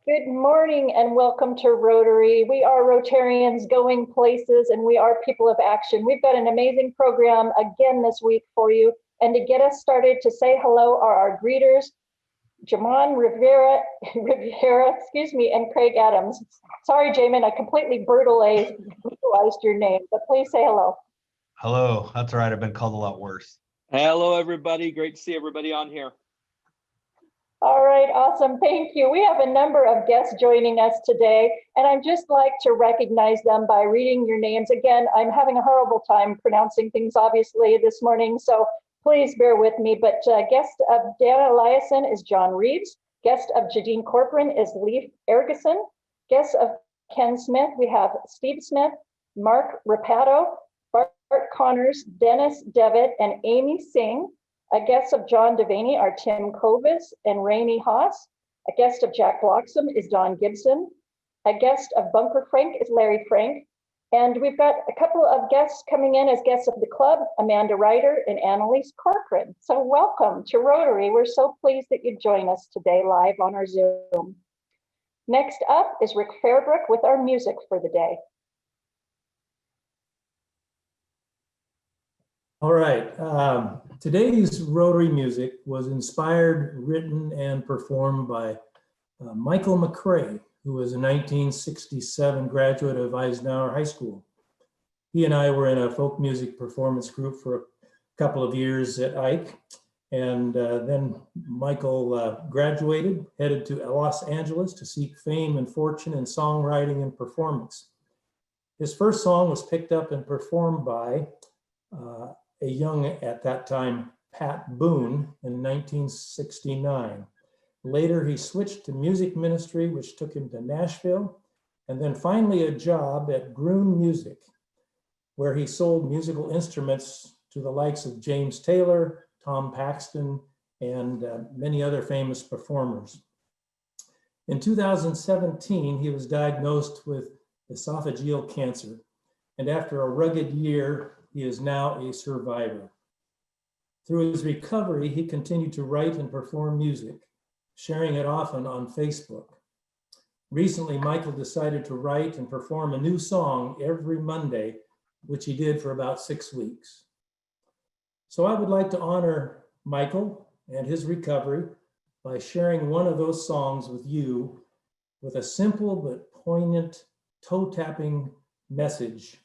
Good morning and welcome to Rotary. We are Rotarians going places and we are people of action. We've got an amazing program again this week for you. And to get us started, to say hello are our greeters, Jamon Rivera, and Craig Adams. Sorry, Jamin, I completely brutalized your name, but please say hello. Hello, that's all right. I've been called a lot worse. Hello, everybody. Great to see everybody on here. All right, awesome. Thank you. We have a number of guests joining us today, and I'd just like to recognize them by reading your names. Again, I'm having a horrible time pronouncing things, obviously, this morning, so please bear with me. But guest of Dana Eliason is John Reeves. Guest of Jadine Corcoran is Leif Ergeson. Guest of Ken Smith, we have Steve Smith, Mark Rapato, Bart Connors, Dennis Devitt, and Amy Singh. A guest of John Devaney are Tim Covis and Rainey Haas. A guest of Jack Bloxham is Don Gibson. A guest of Bunker Frank is Larry Frank. And we've got a couple of guests coming in as guests of the club, Amanda Ryder and Annalise Corcoran. So welcome to Rotary. We're so pleased that you join us today live on our Zoom. Next up is Rick Fairbrook with our music for the day. All right, today's Rotary music was inspired, written, and performed by Michael McCrae, who was a 1967 graduate of Eisenhower High School. He and I were in a folk music performance group for a couple of years at Ike, and then Michael graduated, headed to Los Angeles to seek fame and fortune in songwriting and performance. His first song was picked up and performed by a young, at that time, Pat Boone in 1969. Later, he switched to music ministry, which took him to Nashville, and then finally a job at Groon Music, where he sold musical instruments to the likes of James Taylor, Tom Paxton, and many other famous performers. In 2017, he was diagnosed with esophageal cancer, and after a rugged year, he is now a survivor. Through his recovery, he continued to write and perform music, sharing it often on Facebook. Recently, Michael decided to write and perform a new song every Monday, which he did for about 6 weeks. So I would like to honor Michael and his recovery by sharing one of those songs with you with a simple but poignant toe-tapping message.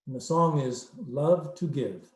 And the song is Love to Give.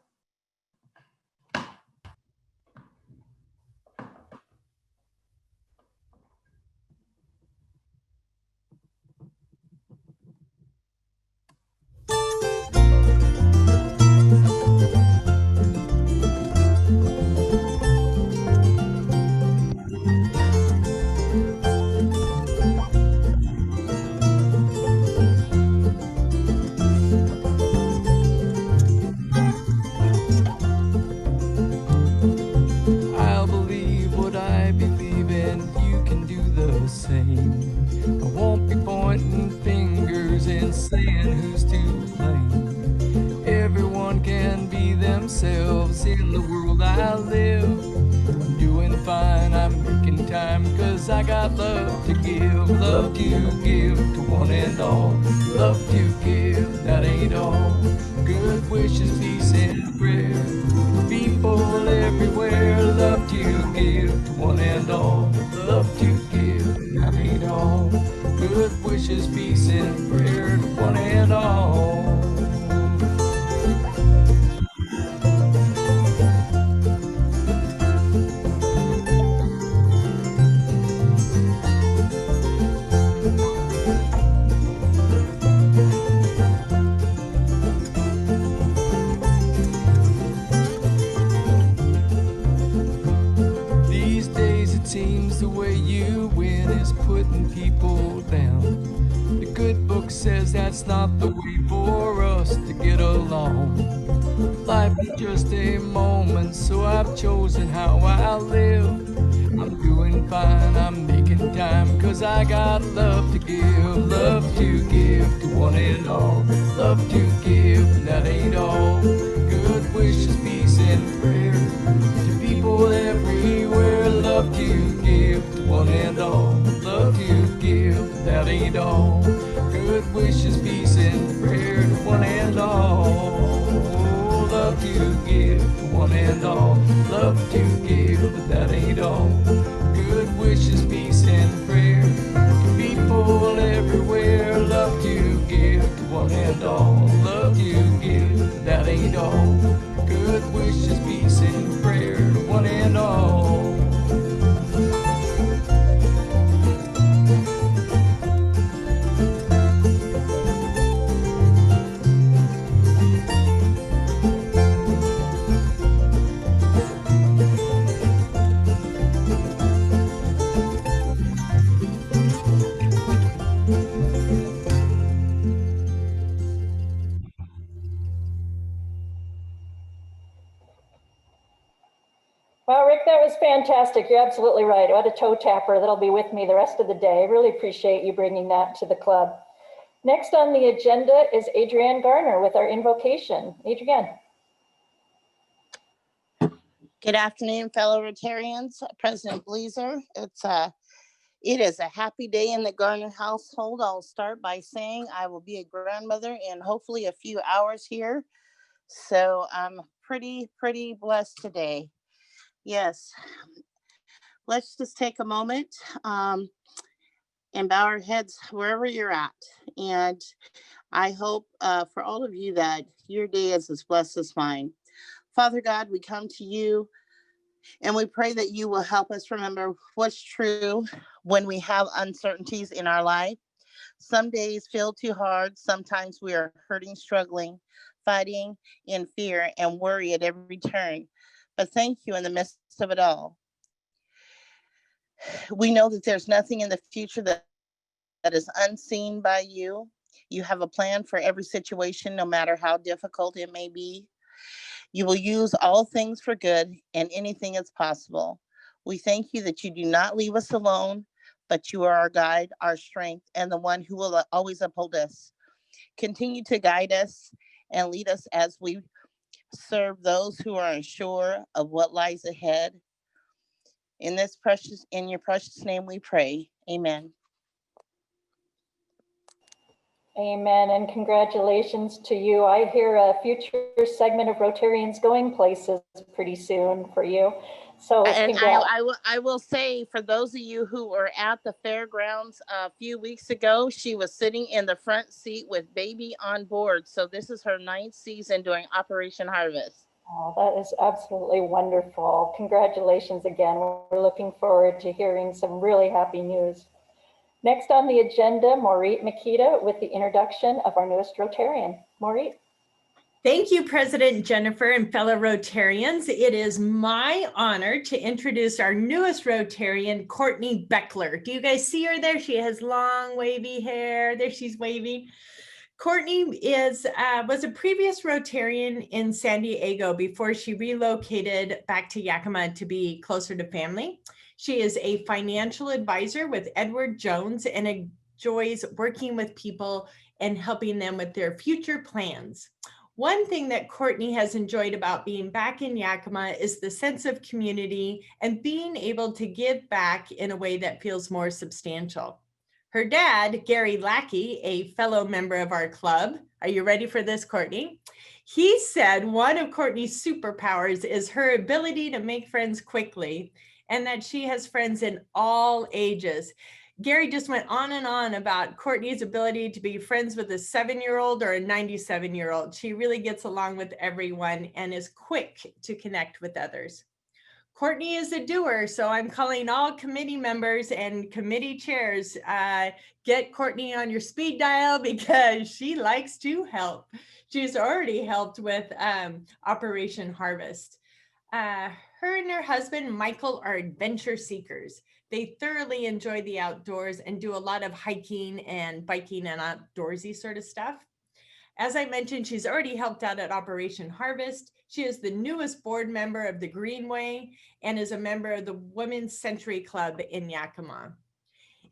In the world I live, I'm doing fine, I'm making time, cause I got love to give to one and all, love to give, that ain't all, good wishes, peace and prayer, people everywhere, love to give to one and all, love to give, that ain't all, good wishes, peace and prayer to one and all. Seems the way you win is putting people down. The good book says that's not the way for us to get along. Life is just a moment, so I've chosen how I live. I'm doing fine, I'm making time, cause I got love to give to one and all, love to give, and that ain't all. Good wishes, peace and prayer to people everywhere, love to give to one and all, love to that ain't all. Good wishes, peace, and prayer to one and all. Love to give to one and all. Love to give, but that ain't all. Good wishes, peace, and prayer to people everywhere. Love to give to one and all. Love to give, but that ain't all. Good wishes, peace, and prayer to one and all. Wow, Rick, that was fantastic. You're absolutely right. What a toe tapper. That'll be with me the rest of the day. I really appreciate you bringing that to the club. Next on the agenda is Adrienne Garner with our invocation. Adrienne. Good afternoon, fellow Rotarians. President Bleezer. It is a happy day in the Garner household. I'll start by saying I will be a grandmother in hopefully a few hours here. So I'm pretty blessed today. Yes. Let's just take a moment and bow our heads wherever you're at. And I hope for all of you that your day is as blessed as mine. Father God, we come to you and we pray that you will help us remember what's true when we have uncertainties in our life. Some days feel too hard. Sometimes we are hurting, struggling, fighting in fear and worry at every turn. But thank you in the midst of it all. We know that there's nothing in the future that is unseen by you. You have a plan for every situation, no matter how difficult it may be. You will use all things for good, and anything is possible. We thank you that you do not leave us alone, but you are our guide, our strength, and the one who will always uphold us. Continue to guide us and lead us as we serve those who are unsure of what lies ahead. In your precious name we pray. Amen. Amen, and congratulations to you. I hear a future segment of Rotarians Going Places pretty soon for you. So And congrats. I will say, for those of you who were at the fairgrounds a few weeks ago, she was sitting in the front seat with baby on board. So this is her 9th season doing Operation Harvest. Oh, that is absolutely wonderful. Congratulations again. We're looking forward to hearing some really happy news. Next on the agenda, Maureen Makita with the introduction of our newest Rotarian. Maureen. Thank you, President Jennifer and fellow Rotarians. It is my honor to introduce our newest Rotarian, Courtney Beckler. Do you guys see her there? She has long, wavy hair. There she's waving. Courtney was a previous Rotarian in San Diego before she relocated back to Yakima to be closer to family. She is a financial advisor with Edward Jones and enjoys working with people and helping them with their future plans. One thing that Courtney has enjoyed about being back in Yakima is the sense of community and being able to give back in a way that feels more substantial. Her dad, Gary Lackey, a fellow member of our club, are you ready for this, Courtney? He said one of Courtney's superpowers is her ability to make friends quickly and that she has friends in all ages. Gary just went on and on about Courtney's ability to be friends with a 7-year-old or a 97-year-old. She really gets along with everyone and is quick to connect with others. Courtney is a doer, so I'm calling all committee members and committee chairs, get Courtney on your speed dial because she likes to help. She's already helped with Operation Harvest. Her and her husband, Michael, are adventure seekers. They thoroughly enjoy the outdoors and do a lot of hiking and biking and outdoorsy sort of stuff. As I mentioned, she's already helped out at Operation Harvest. She is the newest board member of the Greenway and is a member of the Women's Century Club in Yakima.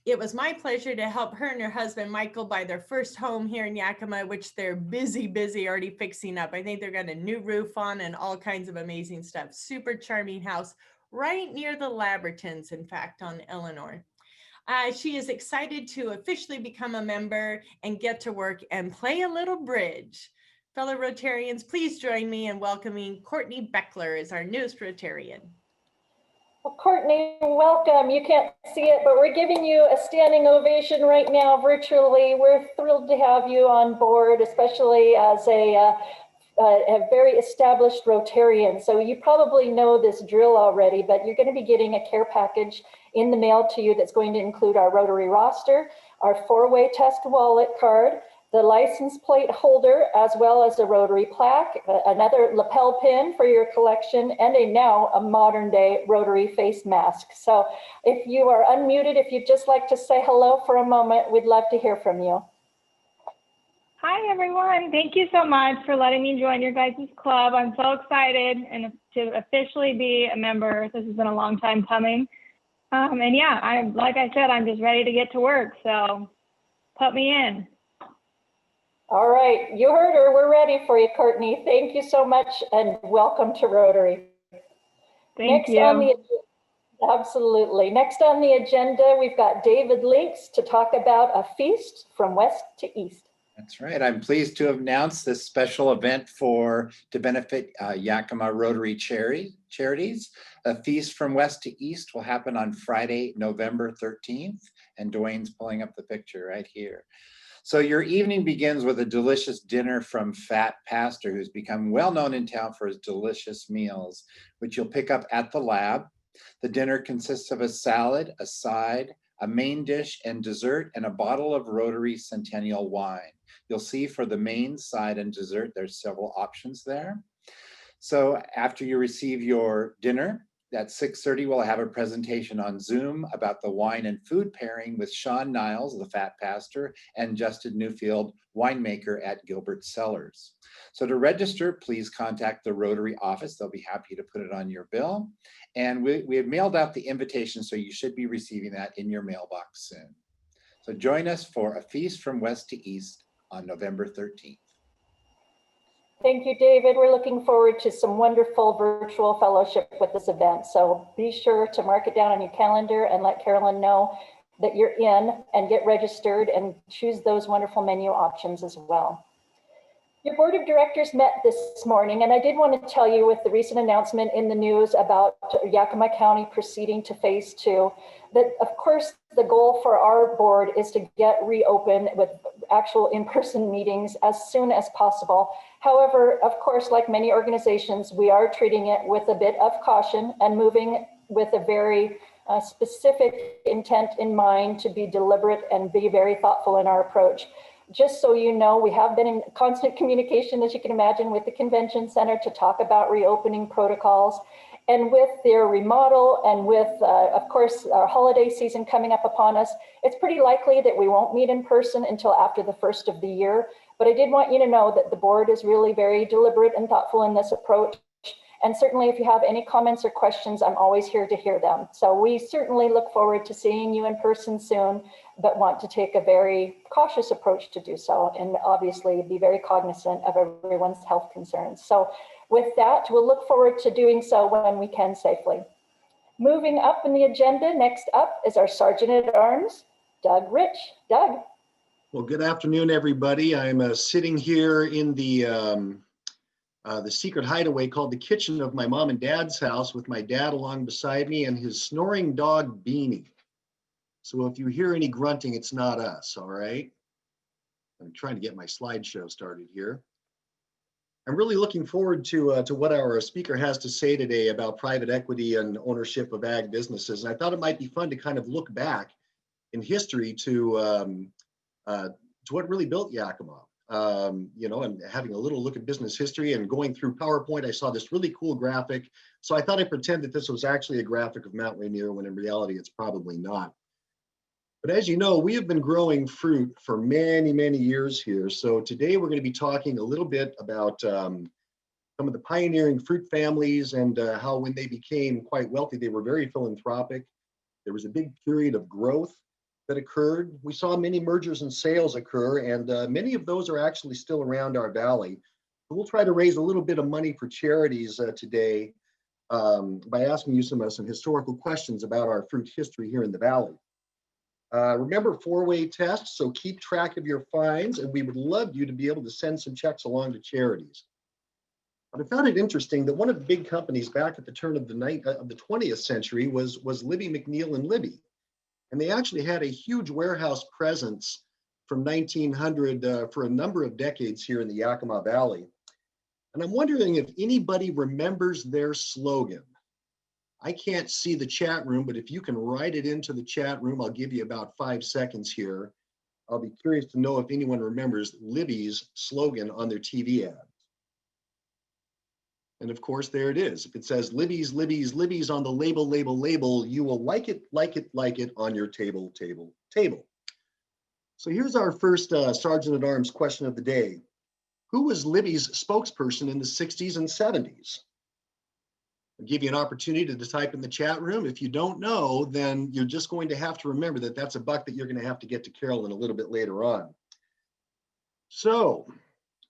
It was my pleasure to help her and her husband, Michael, buy their first home here in Yakima, which they're busy already fixing up. I think they're got a new roof on and all kinds of amazing stuff. Super charming house right near the Labertons, in fact, on Eleanor. She is excited to officially become a member and get to work and play a little bridge. Fellow Rotarians, please join me in welcoming Courtney Beckler as our newest Rotarian. Well, Courtney, welcome. You can't see it, but we're giving you a standing ovation right now virtually. We're thrilled to have you on board, especially as a very established Rotarian. So you probably know this drill already, but you're going to be getting a care package in the mail to you that's going to include our Rotary roster, our 4-way test wallet card, the license plate holder, as well as a Rotary plaque, another lapel pin for your collection, and now a modern day Rotary face mask. So if you are unmuted, if you'd just like to say hello for a moment, we'd love to hear from you. Hi, everyone. Thank you so much for letting me join your guys' club. I'm so excited and to officially be a member. This has been a long time coming. And yeah, like I said, I'm just ready to get to work. So put me in. All right. You heard her. We're ready for you, Courtney. Thank you so much and welcome to Rotary. Thank you. Absolutely. Next on the agenda, we've got David Links to talk about a feast from west to east. That's right. I'm pleased to announce this special event to benefit Yakima Rotary charities. A feast from west to east will happen on Friday, November 13th. And Dwayne's pulling up the picture right here. So your evening begins with a delicious dinner from Fat Pastor, who's become well known in town for his delicious meals, which you'll pick up at the lab. The dinner consists of a salad, a side, a main dish and dessert, and a bottle of Rotary Centennial wine. You'll see for the main, side, and dessert, there's several options there. So after you receive your dinner, at 6:30, we'll have a presentation on Zoom about the wine and food pairing with Sean Niles, the Fat Pastor, and Justin Newfield, winemaker at Gilbert Cellars. So to register, please contact the Rotary office. They'll be happy to put it on your bill. And we have mailed out the invitation, so you should be receiving that in your mailbox soon. So join us for a feast from west to east on November 13th. Thank you, David. We're looking forward to some wonderful virtual fellowship with this event. So be sure to mark it down on your calendar and let Carolyn know that you're in and get registered and choose those wonderful menu options as well. Your board of directors met this morning, and I did want to tell you with the recent announcement in the news about Yakima County proceeding to phase 2, that of course the goal for our board is to get reopened with actual in-person meetings as soon as possible. However, of course, like many organizations, we are treating it with a bit of caution and moving with a very specific intent in mind to be deliberate and be very thoughtful in our approach. Just so you know, we have been in constant communication, as you can imagine, with the convention center to talk about reopening protocols. And with their remodel and with, of course, our holiday season coming up upon us, it's pretty likely that we won't meet in person until after the first of the year. But I did want you to know that the board is really very deliberate and thoughtful in this approach. And certainly if you have any comments or questions, I'm always here to hear them. So we certainly look forward to seeing you in person soon, but want to take a very cautious approach to do so and obviously be very cognizant of everyone's health concerns. So with that, we'll look forward to doing so when we can safely. Moving up in the agenda, next up is our Sergeant at Arms, Doug Rich. Doug. Well, good afternoon, everybody. I'm sitting here in the secret hideaway called the kitchen of my mom and dad's house with my dad along beside me and his snoring dog, Beanie. So if you hear any grunting, it's not us, all right? I'm trying to get my slideshow started here. I'm really looking forward to what our speaker has to say today about private equity and ownership of ag businesses. And I thought it might be fun to kind of look back in history to what really built Yakima. You know, and having a little look at business history and going through PowerPoint, I saw this really cool graphic. So I thought I'd pretend that this was actually a graphic of Mount Rainier, when in reality, it's probably not. But as you know, we have been growing fruit for many, many years here. So today we're going to be talking a little bit about some of the pioneering fruit families and how when they became quite wealthy, they were very philanthropic. There was a big period of growth that occurred. We saw many mergers and sales occur, and many of those are actually still around our valley. So we'll try to raise a little bit of money for charities today by asking you some historical questions about our fruit history here in the valley. Remember, four-way test, so keep track of your fines, and we would love you to be able to send some checks along to charities. But I found it interesting that one of the big companies back at the turn of the 20th century was Libby McNeil and Libby. And they actually had a huge warehouse presence from 1900 for a number of decades here in the Yakima Valley. And I'm wondering if anybody remembers their slogan. I can't see the chat room, but if you can write it into the chat room, I'll give you about 5 seconds here. I'll be curious to know if anyone remembers Libby's slogan on their TV ad. And of course, there it is. If it says Libby's, Libby's, Libby's on the label, label, label, you will like it, like it, like it on your table, table, table. So here's our first Sergeant at Arms question of the day. Who was Libby's spokesperson in the 60s and 70s? I'll give you an opportunity to type in the chat room. If you don't know, then you're just going to have to remember that that's a buck that you're going to have to get to Carolyn a little bit later on. So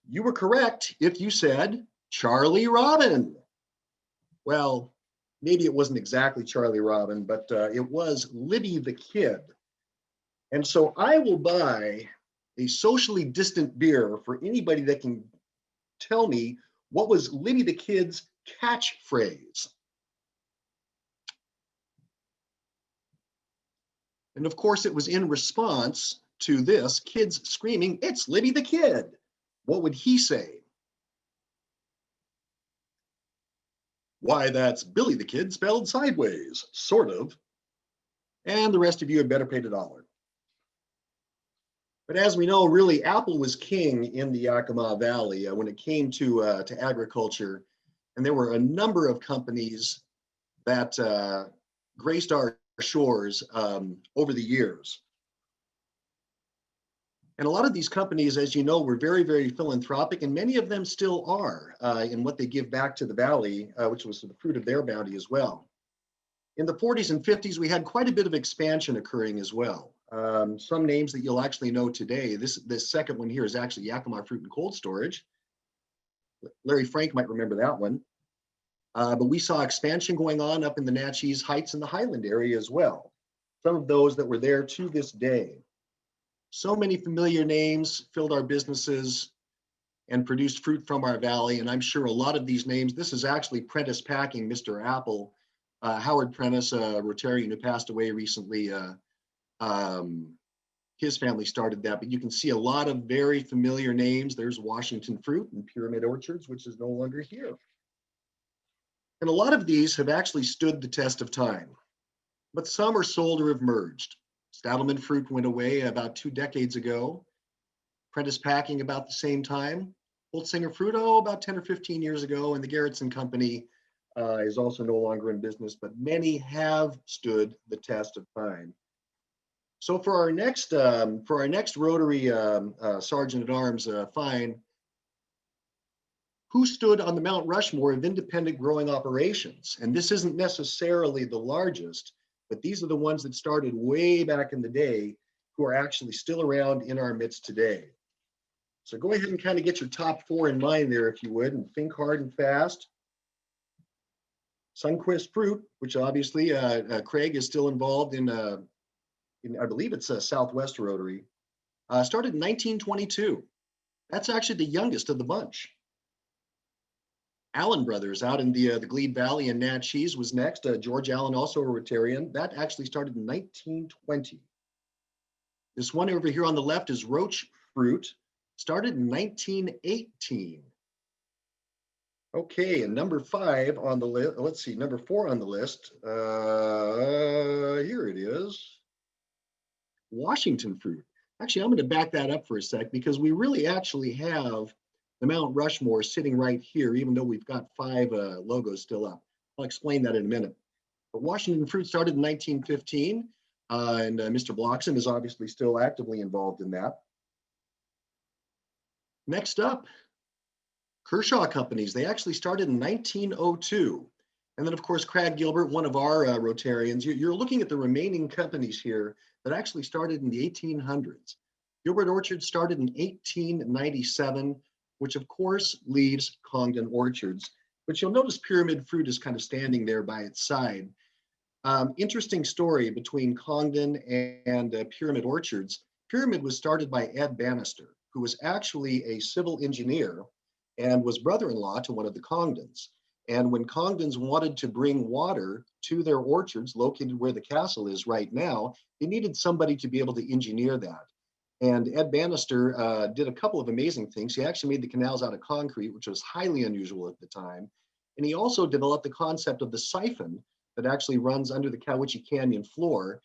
you were correct if you said Charlie Robin. Well, maybe it wasn't exactly Charlie Robin, but it was Libby the Kid. And so I will buy a socially distant beer for anybody that can tell me what was Libby the Kid's catchphrase. And of course, it was in response to this, kids screaming, "It's Libby the Kid." What would he say? Why, that's Billy the Kid spelled sideways, sort of. And the rest of you had better pay $1. But as we know, really, apple was king in the Yakima Valley when it came to agriculture. And there were a number of companies that graced our shores over the years. And a lot of these companies, as you know, were very, very philanthropic, and many of them still are in what they give back to the Valley, which was the fruit of their bounty as well. In the 40s and 50s, we had quite a bit of expansion occurring as well. Some names that you'll actually know today. This second one here is actually Yakima Fruit and Cold Storage. Larry Frank might remember that one. But we saw expansion going on up in the Natchez Heights and the Highland area as well. Some of those that were there to this day. So many familiar names filled our businesses and produced fruit from our valley. And I'm sure a lot of these names, this is actually Prentice Packing, Mr. Apple, Howard Prentice, a Rotarian who passed away recently. His family started that, but you can see a lot of very familiar names. There's Washington Fruit and Pyramid Orchards, which is no longer here. And a lot of these have actually stood the test of time, but some are sold or have merged. Stadelman Fruit went away about 2 decades ago. Prentice Packing about the same time. Holtzinger Fruit, about 10 or 15 years ago. And the Garrettson Company is also no longer in business, but many have stood the test of time. So for our next Rotary Sergeant at Arms find, who stood on the Mount Rushmore of independent growing operations? And this isn't necessarily the largest, but these are the ones that started way back in the day who are actually still around in our midst today. So go ahead and kind of get your top 4 in mind there, if you would, and think hard and fast. Sunquist Fruit, which obviously Craig is still involved in I believe it's a Southwest Rotary, started in 1922. That's actually the youngest of the bunch. Allen Brothers out in the Glebe Valley in Natchez was next. George Allen, also a Rotarian. That actually started in 1920. This one over here on the left is Roach Fruit, started in 1918. Okay, and number 5 on the list, let's see, number 4 on the list, here it is, Washington Fruit. Actually, I'm going to back that up for a sec because we really actually have the Mount Rushmore sitting right here, even though we've got 5 logos still up. I'll explain that in a minute. But Washington Fruit started in 1915, and Mr. Bloxham is obviously still actively involved in that. Next up, Kershaw Companies. They actually started in 1902. And then, of course, Craig Gilbert, one of our Rotarians. You're looking at the remaining companies here that actually started in the 1800s. Gilbert Orchard started in 1897, which of course leaves Congdon Orchards. But you'll notice Pyramid Fruit is kind of standing there by its side. Interesting story between Congdon and Pyramid Orchards. Pyramid was started by Ed Bannister, who was actually a civil engineer and was brother-in-law to one of the Congdons. And when Congdons wanted to bring water to their orchards located where the castle is right now, they needed somebody to be able to engineer that. And Ed Bannister did a couple of amazing things. He actually made the canals out of concrete, which was highly unusual at the time. And he also developed the concept of the siphon that actually runs under the Cowiche Canyon floor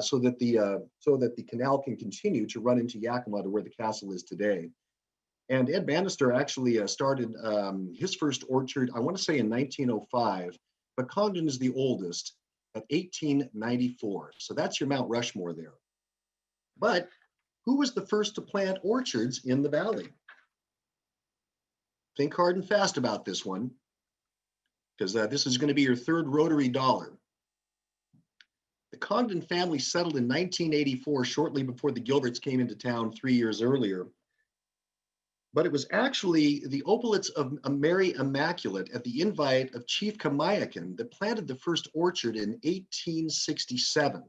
so that the canal can continue to run into Yakima to where the castle is today. And Ed Bannister actually started his first orchard, I want to say in 1905, but Congdon is the oldest at 1894. So that's your Mount Rushmore there. But who was the first to plant orchards in the valley? Think hard and fast about this one, because this is going to be your third Rotary dollar. The Congdon family settled in 1984, shortly before the Gilberts came into town 3 years earlier. But it was actually the Opalates of Mary Immaculate at the invite of Chief Kamayakan that planted the first orchard in 1867.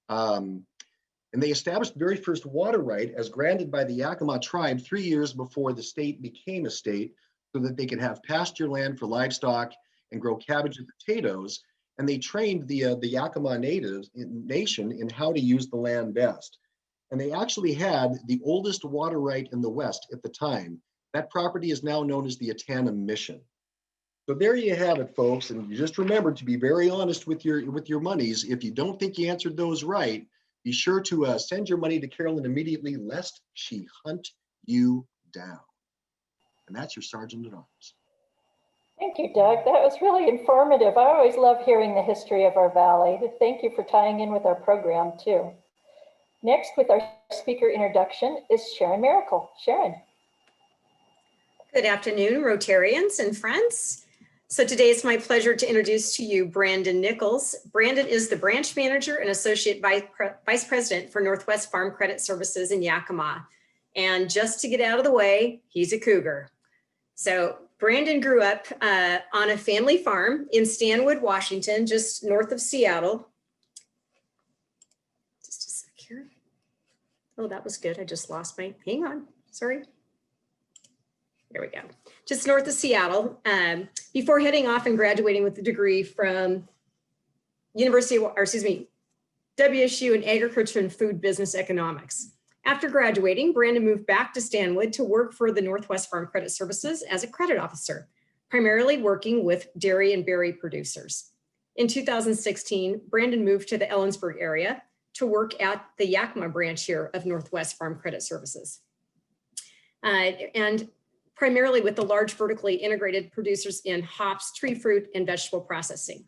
And they established the very first water right as granted by the Yakima tribe 3 years before the state became a state, so that they could have pasture land for livestock and grow cabbage and potatoes. And they trained the Yakima nation in how to use the land best. And they actually had the oldest water right in the West at the time. That property is now known as the Atana Mission. So there you have it, folks. And you just remember to be very honest with your monies. If you don't think you answered those right, be sure to send your money to Carolyn immediately, lest she hunt you down. And that's your Sergeant at Arms. Thank you, Doug. That was really informative. I always love hearing the history of our valley. Thank you for tying in with our program too. Next, with our speaker introduction, is Sharon Miracle. Sharon. Good afternoon, Rotarians and friends. So today it's my pleasure to introduce to you Brandon Nichols. Brandon is the branch manager and associate vice president for Northwest Farm Credit Services in Yakima. And just to get out of the way, he's a cougar. So Brandon grew up on a family farm in Stanwood, Washington, just north of Seattle. Just a sec here. Oh, that was good. I just lost my, hang on, sorry. There we go. Just north of Seattle, before heading off and graduating with a degree from WSU in Agriculture and Food Business Economics. After graduating, Brandon moved back to Stanwood to work for the Northwest Farm Credit Services as a credit officer, primarily working with dairy and berry producers. In 2016, Brandon moved to the Ellensburg area to work at the Yakima branch here of Northwest Farm Credit Services. And primarily with the large vertically integrated producers in hops, tree fruit, and vegetable processing.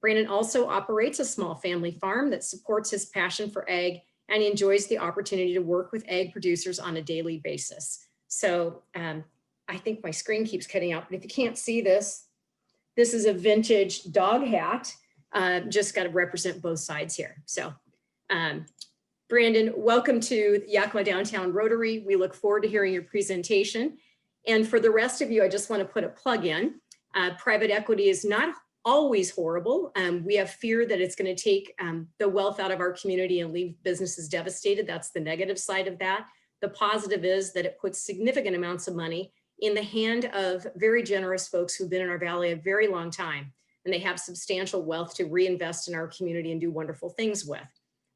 Brandon also operates a small family farm that supports his passion for ag, and he enjoys the opportunity to work with ag producers on a daily basis. So I think my screen keeps cutting out, but if you can't see this, this is a vintage dog hat. Just got to represent both sides here. So Brandon, welcome to Yakima Downtown Rotary. We look forward to hearing your presentation. And for the rest of you, I just want to put a plug in. Private equity is not always horrible. We have fear that it's going to take the wealth out of our community and leave businesses devastated. That's the negative side of that. The positive is that it puts significant amounts of money in the hand of very generous folks who've been in our valley a very long time, and they have substantial wealth to reinvest in our community and do wonderful things with.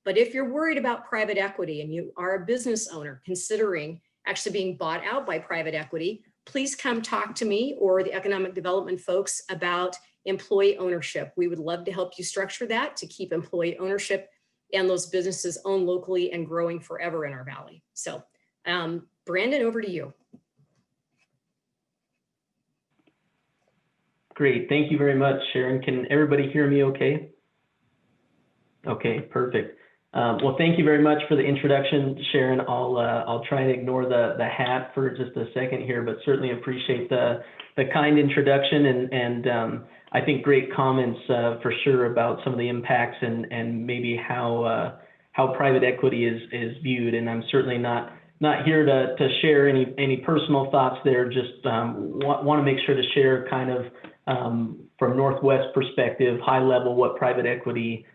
But if you're worried about private equity and you are a business owner considering actually being bought out by private equity, please come talk to me or the economic development folks about employee ownership. We would love to help you structure that to keep employee ownership and those businesses owned locally and growing forever in our valley. So Brandon, over to you. Great, thank you very much, Sharon. Can everybody hear me okay? Okay, perfect. Well, thank you very much for the introduction, Sharon. I'll try and ignore the hat for just a second here, but certainly appreciate the kind introduction and I think great comments for sure about some of the impacts and maybe how private equity is viewed. And I'm certainly not here to share any personal thoughts there. Just want to make sure to share kind of from Northwest perspective, high level, what private equity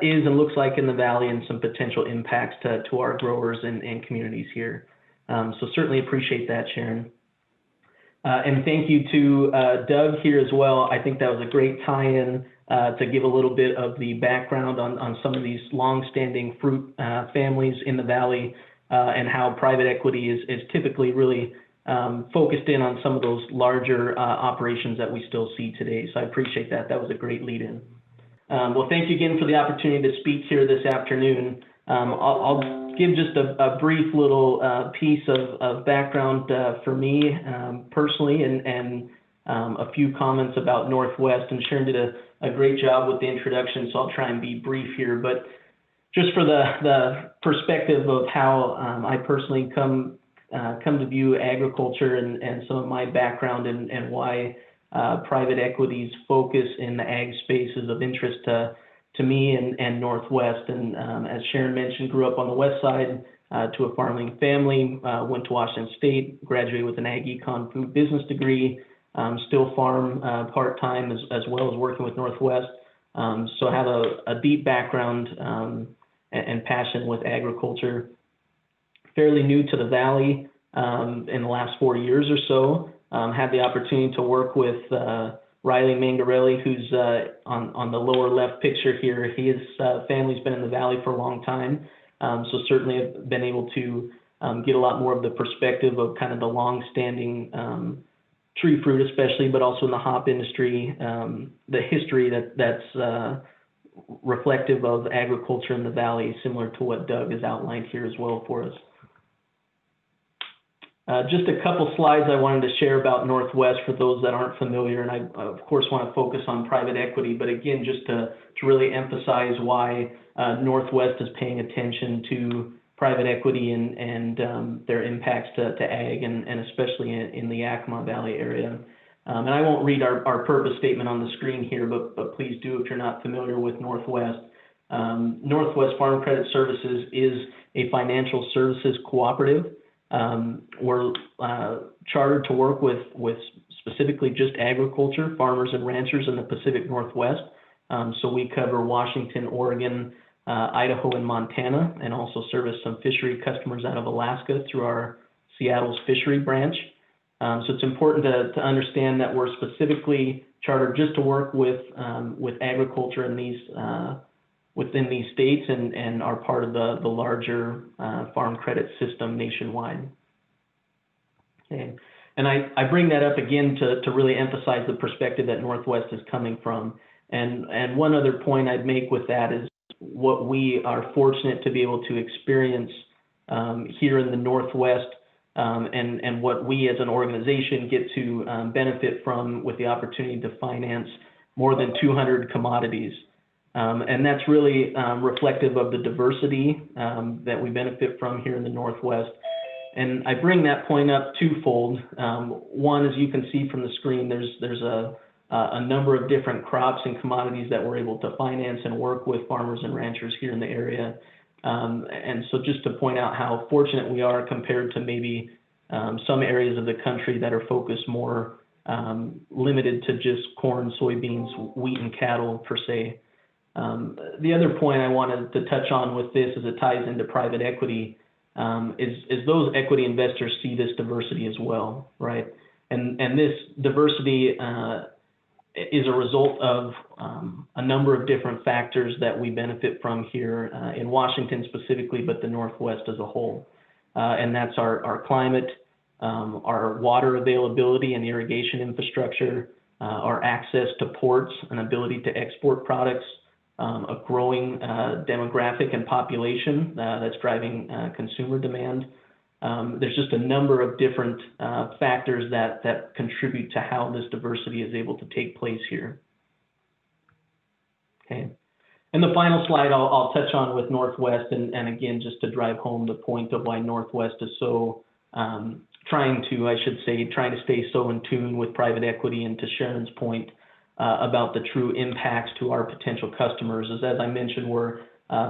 is and looks like in the Valley, and some potential impacts to our growers and communities here. So certainly appreciate that, Sharon. And thank you to Doug here as well. I think that was a great tie-in to give a little bit of the background on some of these long-standing fruit families in the Valley, and how private equity is typically really focused in on some of those larger operations that we still see today. So I appreciate that. That was a great lead-in. Well, thank you again for the opportunity to speak here this afternoon. I'll give just a brief little piece of background for me personally, and a few comments about Northwest. And Sharon did a great job with the introduction, so I'll try and be brief here. But just for the perspective of how I personally come to view agriculture and some of my background and why private equity's focus in the ag space is of interest to me and Northwest. And as Sharon mentioned, grew up on the west side to a farming family, went to Washington State, graduated with an ag econ food business degree, still farm part-time as well as working with Northwest. So I have a deep background and passion with agriculture. Fairly new to the Valley in the last 4 years or so. Had the opportunity to work with Riley Mangarelli, who's on the lower left picture here. His family's been in the Valley for a long time, so certainly have been able to get a lot more of the perspective of kind of the long-standing tree fruit especially, but also in the hop industry, the history that's reflective of agriculture in the Valley, similar to what Doug has outlined here as well for us. Just a couple slides I wanted to share about Northwest for those that aren't familiar, and I of course want to focus on private equity, but again, just to really emphasize why Northwest is paying attention to private equity and their impacts to ag, and especially in the Yakima Valley area. And I won't read our purpose statement on the screen here, but please do if you're not familiar with Northwest. Northwest Farm Credit Services is a financial services cooperative. We're chartered to work with specifically just agriculture, farmers and ranchers in the Pacific Northwest. So we cover Washington, Oregon, Idaho, and Montana, and also service some fishery customers out of Alaska through our Seattle's fishery branch. So it's important to understand that we're specifically chartered just to work with agriculture in these within these states, and are part of the larger farm credit system nationwide. Okay. And I bring that up again to really emphasize the perspective that Northwest is coming from. And one other point I'd make with that is what we are fortunate to be able to experience here in the Northwest, and what we as an organization get to benefit from with the opportunity to finance more than 200 commodities. And that's really reflective of the diversity that we benefit from here in the Northwest. And I bring that point up twofold. One, as you can see from the screen, there's a number of different crops and commodities that we're able to finance and work with farmers and ranchers here in the area. And so just to point out how fortunate we are compared to maybe some areas of the country that are focused more limited to just corn, soybeans, wheat, and cattle per se. The other point I wanted to touch on with this, as it ties into private equity, is those equity investors see this diversity as well, right? And this diversity is a result of a number of different factors that we benefit from here in Washington specifically, but the Northwest as a whole. And that's our climate, our water availability and irrigation infrastructure, our access to ports and ability to export products, a growing demographic and population that's driving consumer demand. There's just a number of different factors that contribute to how this diversity is able to take place here. Okay. And the final slide I'll touch on with Northwest, and again, just to drive home the point of why Northwest is so trying to stay so in tune with private equity, and to Sharon's point about the true impacts to our potential customers is, as I mentioned, we're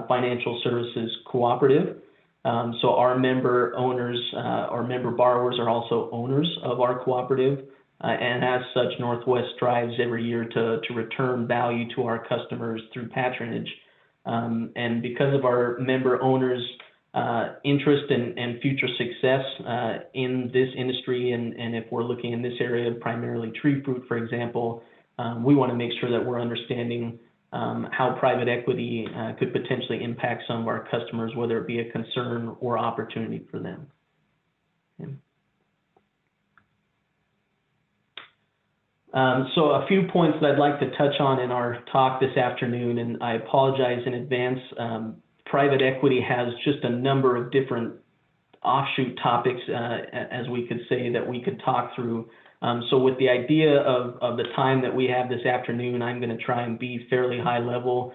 financial services cooperative. So our member owners, our member borrowers are also owners of our cooperative. And as such, Northwest strives every year to return value to our customers through patronage. And because of our member owners' interest and future success in this industry, and if we're looking in this area, primarily tree fruit, for example, we want to make sure that we're understanding how private equity could potentially impact some of our customers, whether it be a concern or opportunity for them. Okay. So a few points that I'd like to touch on in our talk this afternoon, and I apologize in advance. Private equity has just a number of different offshoot topics, as we could say, that we could talk through. So with the idea of the time that we have this afternoon, I'm going to try and be fairly high level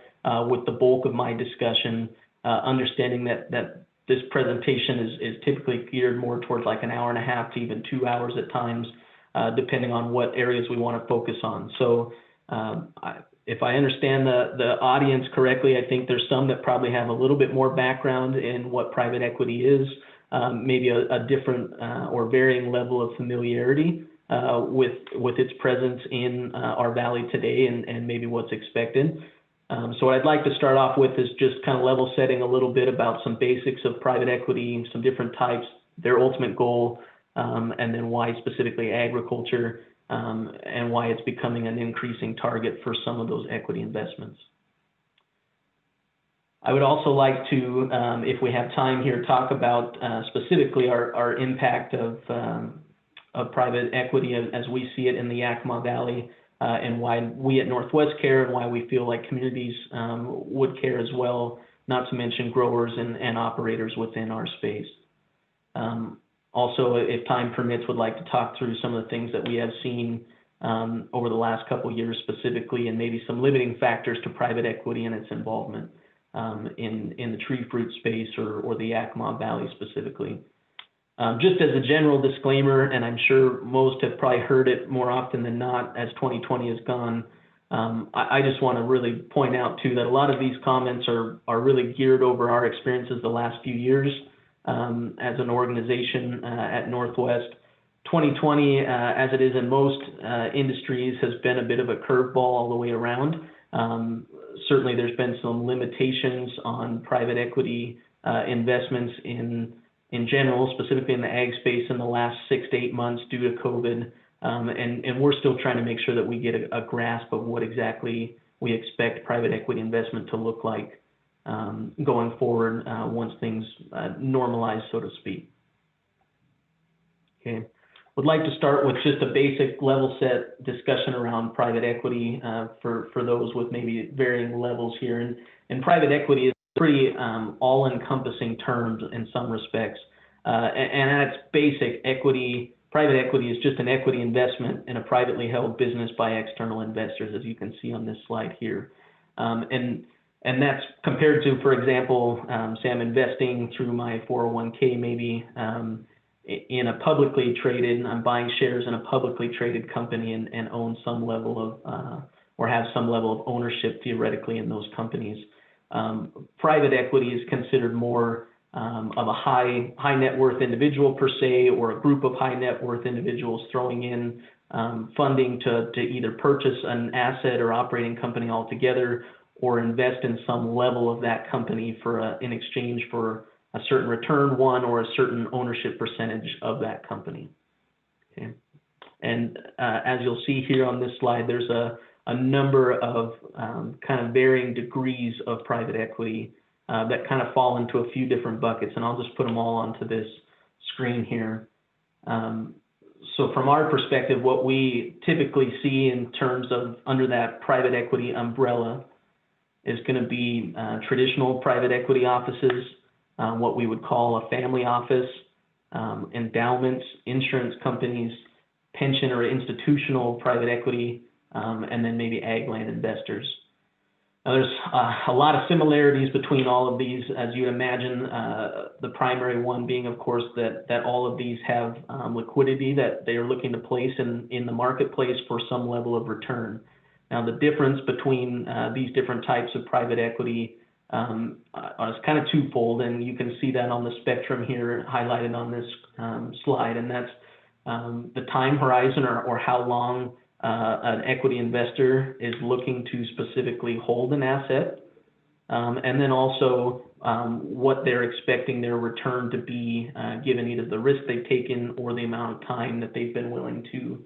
with the bulk of my discussion, understanding that this presentation is typically geared more towards like an hour and a half to even 2 hours at times, depending on what areas we want to focus on. So if I understand the audience correctly, I think there's some that probably have a little bit more background in what private equity is, maybe a different or varying level of familiarity with its presence in our valley today and maybe what's expected. So what I'd like to start off with is just kind of level setting a little bit about some basics of private equity, some different types, their ultimate goal, and then why specifically agriculture, and why it's becoming an increasing target for some of those equity investments. I would also like to, if we have time here, talk about specifically our impact of private equity as we see it in the Yakima Valley, and why we at Northwest care and why we feel like communities would care as well, not to mention growers and operators within our space. Also, if time permits, would like to talk through some of the things that we have seen over the last couple of years specifically, and maybe some limiting factors to private equity and its involvement in the tree fruit space or the Yakima Valley specifically. Just as a general disclaimer, and I'm sure most have probably heard it more often than not as 2020 has gone, I just want to really point out too that a lot of these comments are really geared over our experiences the last few years as an organization at Northwest. 2020, as it is in most industries, has been a bit of a curveball all the way around. Certainly there's been some limitations on private equity investments in general, specifically in the ag space in the last 6 to 8 months due to COVID. And we're still trying to make sure that we get a grasp of what exactly we expect private equity investment to look like going forward once things normalize, so to speak. Okay, would like to start with just a basic level set discussion around private equity for those with maybe varying levels here. And private equity is pretty all-encompassing terms in some respects. And at its basic, private equity is just an equity investment in a privately held business by external investors, as you can see on this slide here. And that's compared to, for example, say I'm investing through my 401k maybe in a publicly traded, I'm buying shares in a publicly traded company and own some level of, or have some level of ownership theoretically in those companies. Private equity is considered more of a high net worth individual per se, or a group of high net worth individuals throwing in funding to either purchase an asset or operating company altogether, or invest in some level of that company in exchange for a certain return one or a certain ownership percentage of that company. Okay. And as you'll see here on this slide, there's a number of kind of varying degrees of private equity that kind of fall into a few different buckets, and I'll just put them all onto this screen here. So from our perspective, what we typically see in terms of under that private equity umbrella is going to be traditional private equity offices, what we would call a family office, endowments, insurance companies, pension or institutional private equity, and then maybe ag land investors. Now, there's a lot of similarities between all of these, as you imagine, the primary one being, of course, that all of these have liquidity that they are looking to place in the marketplace for some level of return. Now, the difference between these different types of private equity is kind of twofold, and you can see that on the spectrum here highlighted on this slide, and that's the time horizon or how long an equity investor is looking to specifically hold an asset, and then also what they're expecting their return to be, given either the risk they've taken or the amount of time that they've been willing to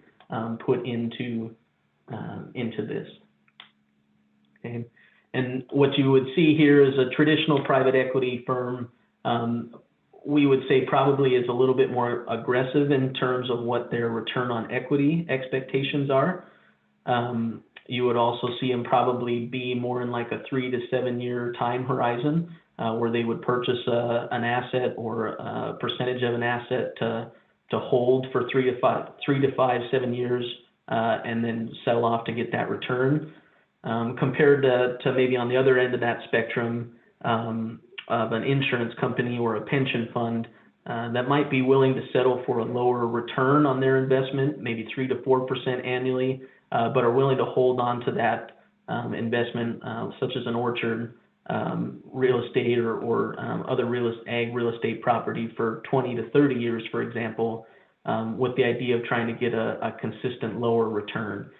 put into this. Okay. And what you would see here is a traditional private equity firm, we would say probably is a little bit more aggressive in terms of what their return on equity expectations are. You would also see them probably be more in like a 3 to 7 year time horizon, where they would purchase an asset or a percentage of an asset to hold for 3 to 5, 7 years, and then sell off to get that return. Compared to maybe on the other end of that spectrum, of an insurance company or a pension fund that might be willing to settle for a lower return on their investment, maybe 3 to 4% annually, but are willing to hold on to that investment, such as an orchard, real estate, or other ag real estate property for 20 to 30 years, for example, with the idea of trying to get a consistent lower return.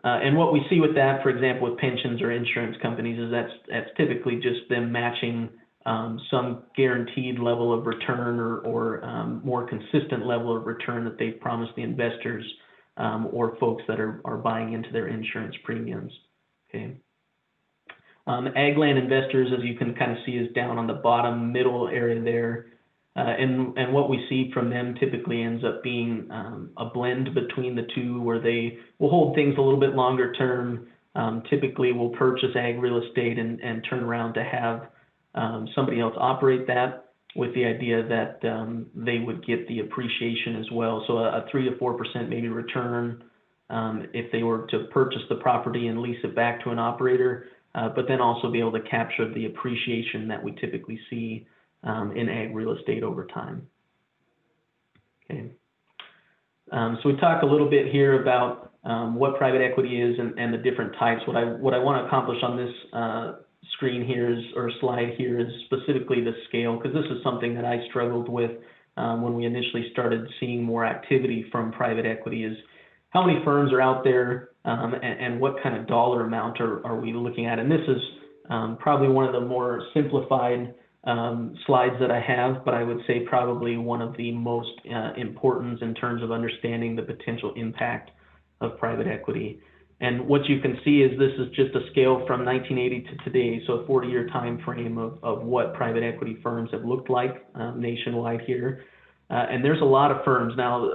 And what we see with that, for example, with pensions or insurance companies, is that's typically just them matching some guaranteed level of return or more consistent level of return that they've promised the investors or folks that are buying into their insurance premiums. Okay. Ag land investors, as you can kind of see, is down on the bottom middle area there. And what we see from them typically ends up being a blend between the two, where they will hold things a little bit longer term, typically will purchase ag real estate and turn around to have somebody else operate that, with the idea that they would get the appreciation as well. So a 3 to 4% maybe return if they were to purchase the property and lease it back to an operator, but then also be able to capture the appreciation that we typically see in ag real estate over time. Okay. So we talk a little bit here about what private equity is and the different types. What I want to accomplish on this screen here is, or slide here, is specifically the scale, because this is something that I struggled with when we initially started seeing more activity from private equity, is how many firms are out there and what kind of dollar amount are we looking at. And this is probably one of the more simplified slides that I have, but I would say probably one of the most important in terms of understanding the potential impact of private equity. And what you can see is this is just a scale from 1980 to today, so a 40-year time frame of what private equity firms have looked like nationwide here. And there's a lot of firms now.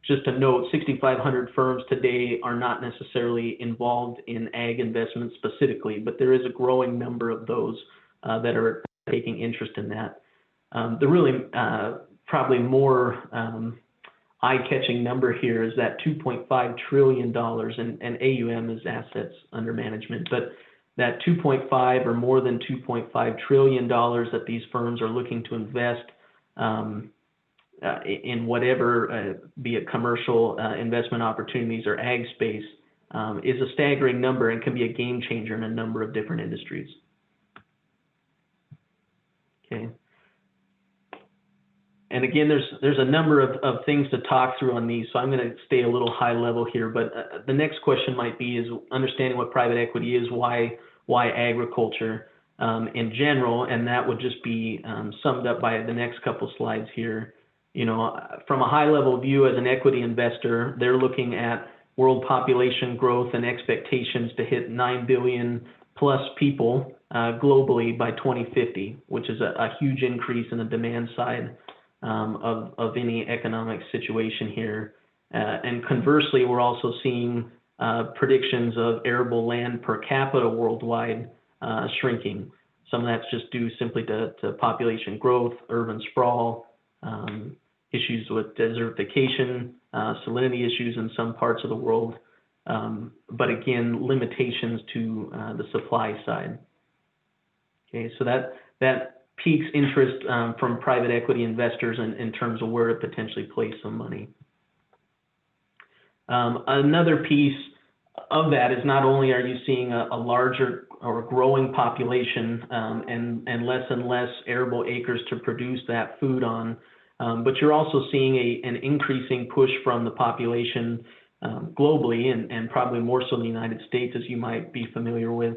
Just to note, 6,500 firms today are not necessarily involved in ag investments specifically, but there is a growing number of those that are taking interest in that. The really probably more eye-catching number here is that $2.5 trillion, and AUM is assets under management, but that 2.5 or more than $2.5 trillion that these firms are looking to invest in whatever, be it commercial investment opportunities or ag space, is a staggering number and can be a game changer in a number of different industries. Okay. And again, there's a number of things to talk through on these, so I'm going to stay a little high level here. But the next question might be is understanding what private equity is, why agriculture in general, and that would just be summed up by the next couple slides here. You know, from a high level view as an equity investor, they're looking at world population growth and expectations to hit 9 billion plus people globally by 2050, which is a huge increase in the demand side of any economic situation here. And conversely, we're also seeing predictions of arable land per capita worldwide shrinking. Some of that's just due simply to population growth, urban sprawl, issues with desertification, salinity issues in some parts of the world, but again, limitations to the supply side. Okay, so that piques interest from private equity investors in terms of where to potentially place some money. Another piece of that is not only are you seeing a larger or growing population and less arable acres to produce that food on, But you're also seeing an increasing push from the population globally, and probably more so in the United States, as you might be familiar with,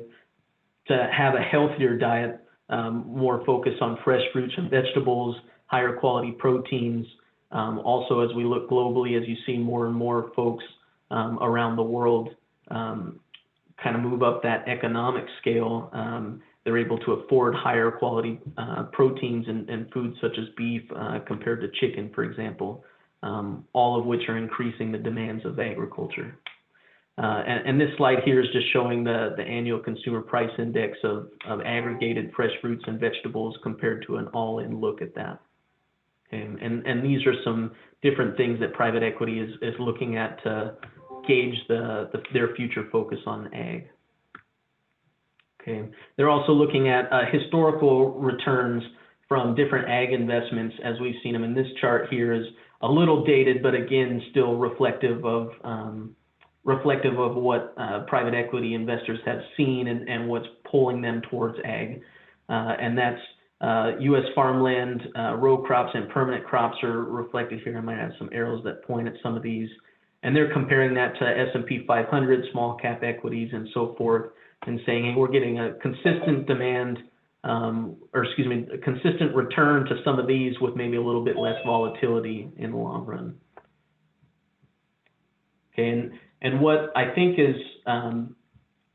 to have a healthier diet, more focus on fresh fruits and vegetables, higher quality proteins. Also, as we look globally, as you see more and more folks around the world kind of move up that economic scale, they're able to afford higher quality proteins and foods such as beef compared to chicken, for example, all of which are increasing the demands of agriculture. And this slide here is just showing the annual consumer price index of aggregated fresh fruits and vegetables compared to an all-in look at that. And these are some different things that private equity is looking at to gauge their future focus on ag. Okay, they're also looking at historical returns from different ag investments as we've seen them. And this chart here is a little dated, but again, still reflective of what private equity investors have seen and what's pulling them towards ag. And that's U.S. farmland, row crops, and permanent crops are reflected here. I might have some arrows that point at some of these. And they're comparing that to S&P 500, small cap equities, and so forth, and saying, hey, we're getting a consistent demand, a consistent return to some of these with maybe a little bit less volatility in the long run. Okay, and what I think is,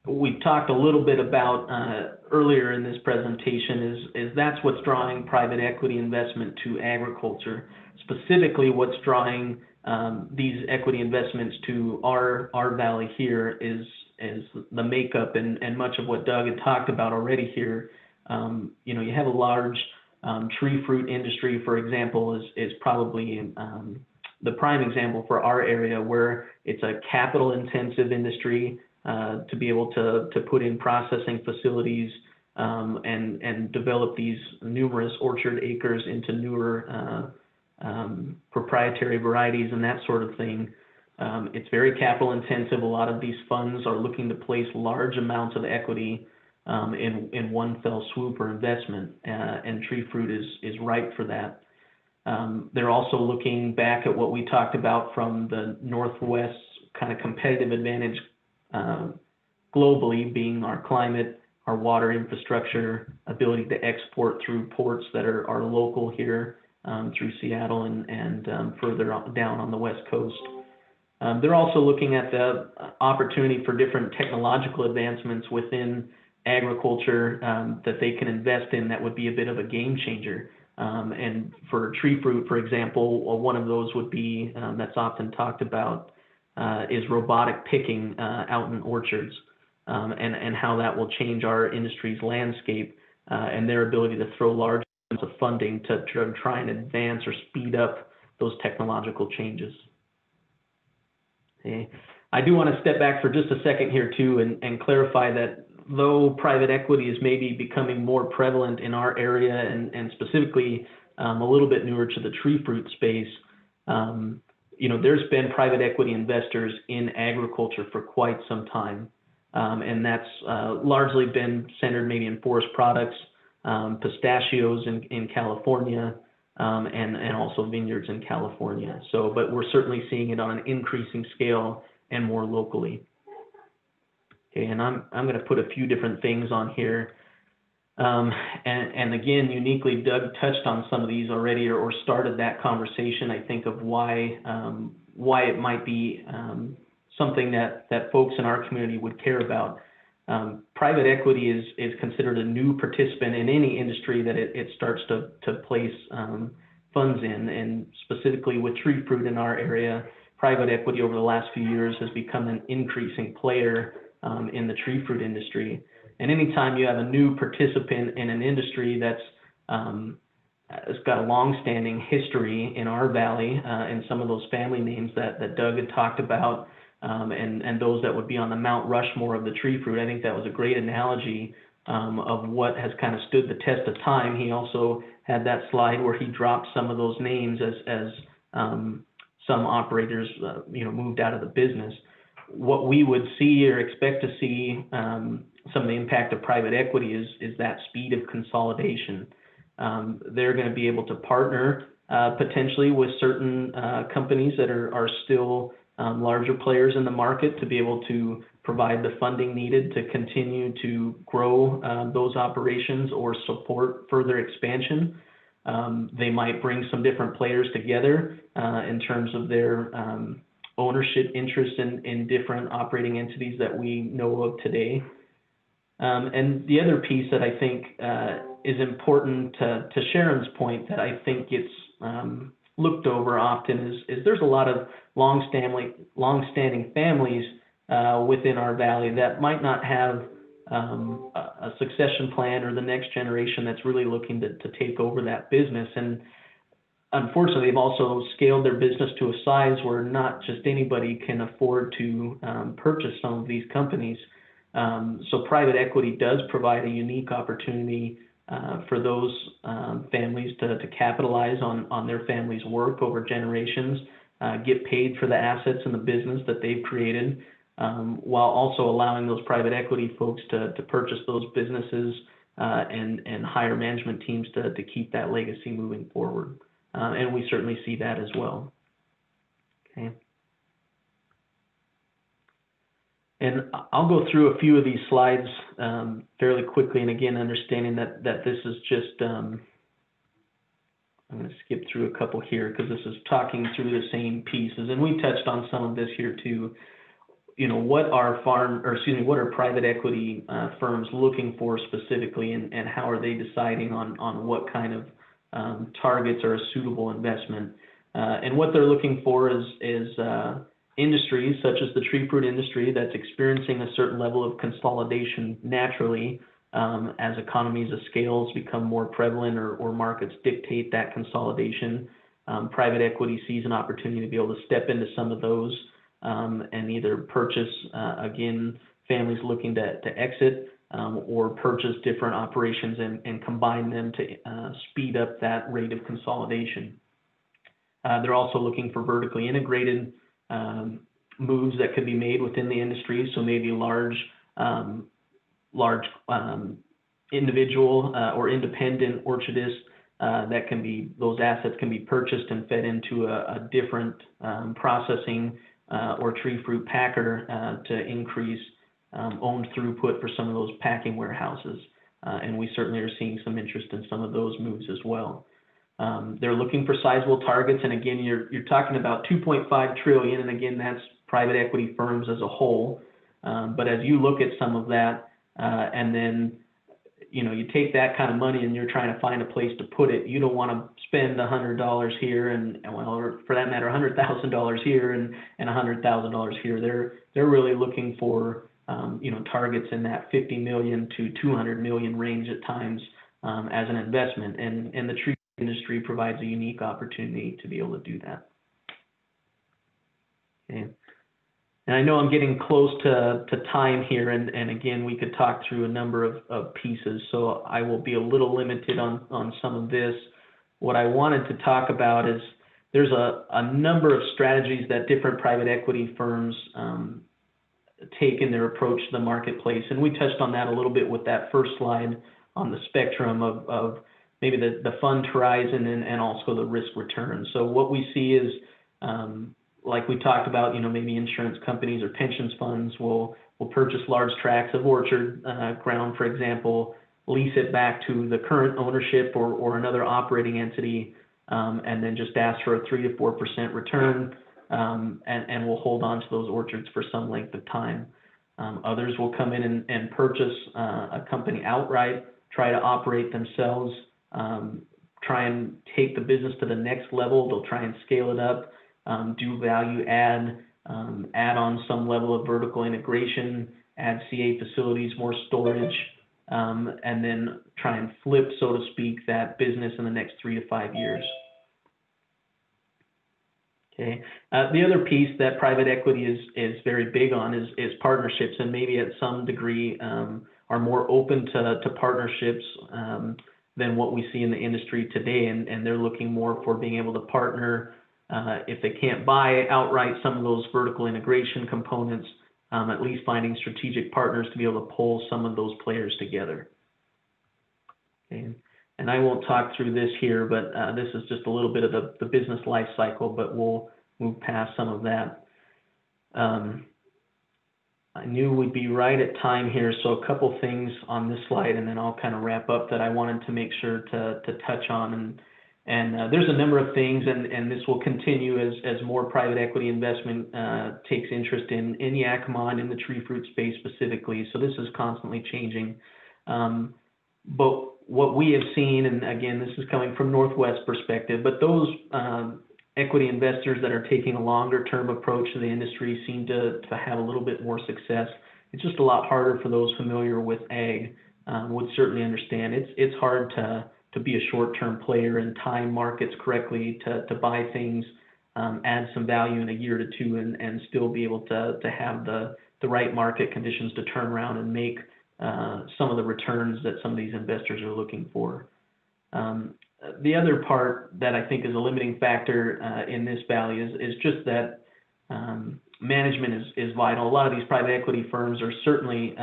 we talked a little bit about earlier in this presentation is that's what's drawing private equity investment to agriculture. Specifically, what's drawing these equity investments to our valley here is the makeup and much of what Doug had talked about already here. You know, you have a large tree fruit industry, for example, is probably the prime example for our area, where it's a capital intensive industry to be able to put in processing facilities and develop these numerous orchard acres into newer proprietary varieties and that sort of thing. It's very capital intensive. A lot of these funds are looking to place large amounts of equity in one fell swoop or investment, and tree fruit is ripe for that. They're also looking back at what we talked about from the Northwest kind of competitive advantage globally, being our climate, our water infrastructure, ability to export through ports that are local here through Seattle and further down on the West Coast. They're also looking at the opportunity for different technological advancements within agriculture that they can invest in that would be a bit of a game changer. And for tree fruit, for example, one of those would be, that's often talked about, is robotic picking out in orchards, and how that will change our industry's landscape and their ability to throw large amounts of funding to try and advance or speed up those technological changes. Okay. I do want to step back for just a second here too and clarify that though private equity is maybe becoming more prevalent in our area and specifically a little bit newer to the tree fruit space, you know, there's been private equity investors in agriculture for quite some time. And that's largely been centered maybe in forest products, pistachios in California, and also vineyards in California. So, but we're certainly seeing it on an increasing scale and more locally. Okay, and I'm going to put a few different things on here. And again, uniquely, Doug touched on some of these already or started that conversation, I think, of why it might be something that folks in our community would care about. Private equity is considered a new participant in any industry that it starts to place funds in, and specifically with tree fruit in our area, private equity over the last few years has become an increasing player in the tree fruit industry. And anytime you have a new participant in an industry that's it's got a long-standing history in our valley, and some of those family names that Doug had talked about, and those that would be on the Mount Rushmore of the tree fruit. I think that was a great analogy of what has kind of stood the test of time. He also had that slide where he dropped some of those names as some operators moved out of the business. What we would see or expect to see, some of the impact of private equity is that speed of consolidation. They're going to be able to partner potentially with certain companies that are still larger players in the market to be able to provide the funding needed to continue to grow those operations or support further expansion. They might bring some different players together in terms of their ownership interest in different operating entities that we know of today. And the other piece that I think is important to Sharon's point that I think gets looked over often is there's a lot of long-standing families within our valley that might not have a succession plan or the next generation that's really looking to take over that business. And unfortunately, they've also scaled their business to a size where not just anybody can afford to purchase some of these companies. So private equity does provide a unique opportunity for those families to capitalize on their family's work over generations, get paid for the assets in the business that they've created, while also allowing those private equity folks to purchase those businesses and hire management teams to keep that legacy moving forward. And we certainly see that as well. Okay. And I'll go through a few of these slides fairly quickly, and again, understanding that this is just, I'm going to skip through a couple here because this is talking through the same pieces, and we touched on some of this here too. You know, what are what are private equity firms looking for specifically, and how are they deciding on what kind of targets are a suitable investment? And what they're looking for is industries such as the tree fruit industry that's experiencing a certain level of consolidation naturally as economies of scales become more prevalent or markets dictate that consolidation. Private equity sees an opportunity to be able to step into some of those and either purchase, again, families looking to exit or purchase different operations and combine them to speed up that rate of consolidation. They're also looking for vertically integrated moves that could be made within the industry. So maybe large individual or independent orchardists that can be, those assets can be purchased and fed into a different processing or tree fruit packer to increase owned throughput for some of those packing warehouses. And we certainly are seeing some interest in some of those moves as well. They're looking for sizable targets, and again, you're talking about 2.5 trillion, and again, that's private equity firms as a whole. But as you look at some of that, and then you take that kind of money and you're trying to find a place to put it, you don't want to spend $100 here and well, or for that matter, $100,000 here and $100,000 here. They're really looking for targets in that 50 million to 200 million range at times as an investment, and the tree industry provides a unique opportunity to be able to do that. Okay. And I know I'm getting close to time here, and again, we could talk through a number of pieces, so I will be a little limited on some of this. What I wanted to talk about is there's a number of strategies that different private equity firms take in their approach to the marketplace, and we touched on that a little bit with that first slide on the spectrum of maybe the fund horizon and also the risk return. So what we see is, like we talked about, maybe insurance companies or pensions funds will purchase large tracts of orchard ground, for example, lease it back to the current ownership or another operating entity, and then just ask for a 3 to 4% return, and will hold on to those orchards for some length of time. Others will come in and purchase a company outright, try to operate themselves, try and take the business to the next level. They'll try and scale it up, do value add, add on some level of vertical integration, add CA facilities, more storage, and then try and flip, so to speak, that business in the next 3 to 5 years. Okay. The other piece that private equity is very big on is partnerships, and maybe at some degree are more open to partnerships than what we see in the industry today, and they're looking more for being able to partner if they can't buy outright some of those vertical integration components, at least finding strategic partners to be able to pull some of those players together. Okay. And I won't talk through this here, but this is just a little bit of the business life cycle, but we'll move past some of that. I knew we'd be right at time here, so a couple things on this slide, and then I'll kind of wrap up that I wanted to make sure to touch on. And there's a number of things, and this will continue as more private equity investment takes interest in Yakima and in the tree fruit space specifically. So this is constantly changing. But what we have seen, and again, this is coming from Northwest perspective, but those equity investors that are taking a longer term approach to the industry seem to have a little bit more success. It's just a lot harder for those familiar with ag would certainly understand. It's hard to be a short-term player and time markets correctly to buy things, add some value in a year to two, and still be able to have the right market conditions to turn around and make some of the returns that some of these investors are looking for. The other part that I think is a limiting factor in this valley is just that management is vital. A lot of these private equity firms are certainly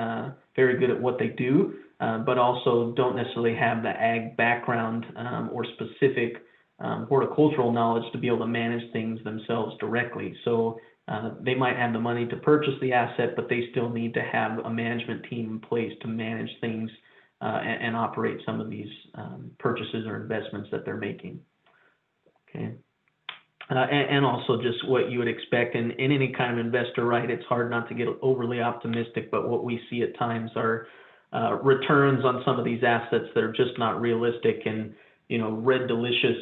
very good at what they do, but also don't necessarily have the ag background or specific horticultural knowledge to be able to manage things themselves directly. So they might have the money to purchase the asset, but they still need to have a management team in place to manage things and operate some of these purchases or investments that they're making. Okay. And also just what you would expect in any kind of investor, right? It's hard not to get overly optimistic, but what we see at times are returns on some of these assets that are just not realistic, and red delicious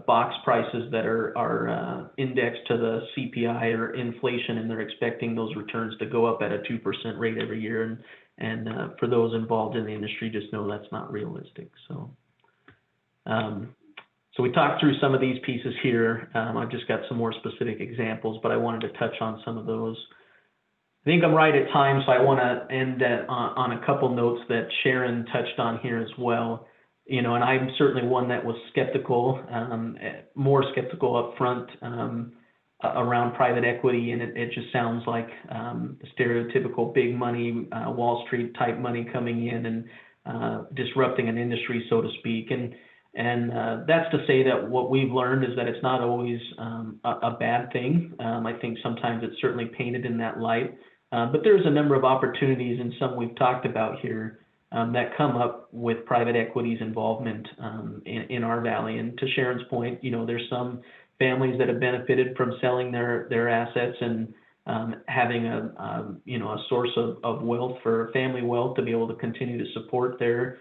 box prices that are indexed to the CPI or inflation, and they're expecting those returns to go up at a 2% rate every year. And for those involved in the industry, just know that's not realistic. So we talked through some of these pieces here. I've just got some more specific examples, but I wanted to touch on some of those. I think I'm right at time, so I want to end on a couple notes that Sharon touched on here as well. And I'm certainly one that was skeptical, more skeptical up front around private equity, and it just sounds like the stereotypical big money, Wall Street type money coming in and disrupting an industry, so to speak. And that's to say that what we've learned is that it's not always a bad thing. I think sometimes it's certainly painted in that light, but there's a number of opportunities, and some we've talked about here, that come up with private equity's involvement in our valley. And to Sharon's point, there's some families that have benefited from selling their assets and having a source of wealth for family wealth to be able to continue to support their